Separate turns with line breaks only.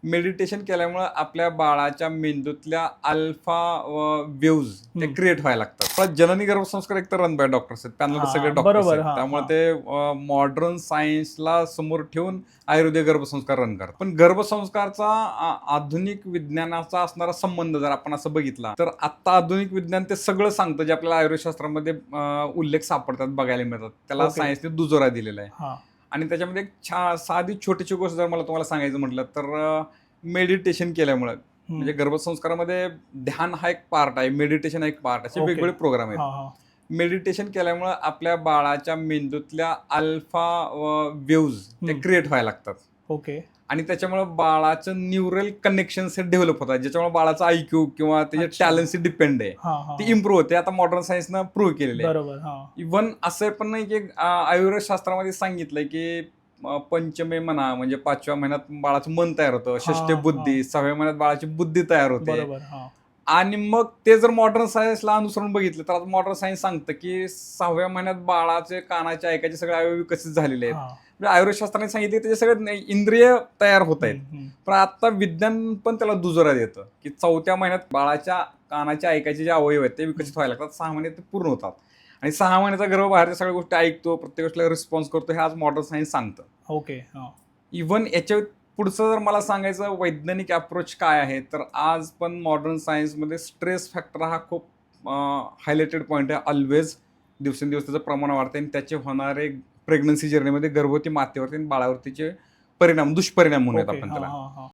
Meditation केल्यामुळे आपल्या बाळाच्या मेंदूतल्या अल्फा वेव्ज ते क्रिएट व्हायला लागतात. पण जननी गर्भसंस्कार एक तर रन बाय डॉक्टर्स आहेत, पॅनल सगळे डॉक्टर्स
बरोबर.
आहेत, त्यामुळे ते मॉडर्न सायन्सला समोर ठेवून आयुर्वेदिक गर्भसंस्कार रन करतात. पण गर्भसंस्कारचा आधुनिक विज्ञानाचा असणारा संबंध जर आपण असं बघितला तर आता आधुनिक विज्ञान ते सगळं सांगतं जे आपल्याला आयुर्वेदशास्त्रामध्ये उल्लेख सापडतात, बघायला मिळतात. त्याला सायन्सने दुजोरा दिलेला आहे. आणि त्याच्यामध्ये एक साधी छोटीशी गोष्ट जर मला तुम्हाला सांगायचं म्हटलं तर मेडिटेशन केल्यामुळे म्हणजे गर्भसंस्कारामध्ये ध्यान हा एक पार्ट आहे, मेडिटेशन हा एक पार्ट, असे वेगवेगळे प्रोग्राम आहेत. मेडिटेशन केल्यामुळे आपल्या बाळाच्या मेंदूतल्या अल्फा वेव्ज ते क्रिएट व्हायला लागतात.
ओके.
आणि त्याच्यामुळे बाळाचं न्यूरल कनेक्शन्स हे डेव्हलप होतात, ज्याच्यामुळे बाळाचा IQ किंवा त्याच्या टॅलेंटशी डिपेंड आहे, ती इम्प्रूव्ह होते. आता मॉडर्न सायन्सनं प्रूव्ह केलेलं आहे. इव्हन असं पण नाही की आयुर्वेद शास्त्रामध्ये सांगितलंय की पंचमे म्हणा म्हणजे 5व्या महिन्यात बाळाचं मन तयार होतं, षष्ठी बुद्धी, 6व्या महिन्यात बाळाची बुद्धी तयार होते. आणि मग ते जर मॉडर्न सायन्सला अनुसरून बघितलं तर आता मॉडर्न सायन्स सांगतं की 6व्या महिन्यात बाळाचे कानाचे ऐकायचे सगळे अवयव विकसित झालेले आहेत. म्हणजे आयुर्वेदशास्त्राने सांगितले त्याचे सगळे इंद्रिय तयार होत आहेत. पण आता विज्ञान पण त्याला दुजोरा देतं की 4थ्या महिन्यात बाळाच्या कानाचे ऐकायचे जे अवयव आहेत ते विकसित व्हायला लागतात, 6 महिन्यात ते पूर्ण होतात. आणि 6 महिन्याचा गर्भ बाहेरच्या सगळ्या गोष्टी ऐकतो, प्रत्येक गोष्टीला रिस्पॉन्स करतो, हे आज मॉडर्न सायन्स सांगतं.
ओके.
इव्हन याच्या पुढचं जर मला सांगायचं वैज्ञानिक अप्रोच काय आहे तर आज पण मॉडर्न सायन्समध्ये स्ट्रेस फॅक्टर हा खूप हायलाइटेड पॉईंट आहे. ऑलवेज दिवसेंदिवस त्याचं प्रमाण वाढते आणि त्याचे होणारे प्रेग्नन्सी जर्नीमध्ये गर्भवती मातेवरती आणि बाळावरतीचे परिणाम, दुष्परिणाम म्हणूयात आपण त्याला.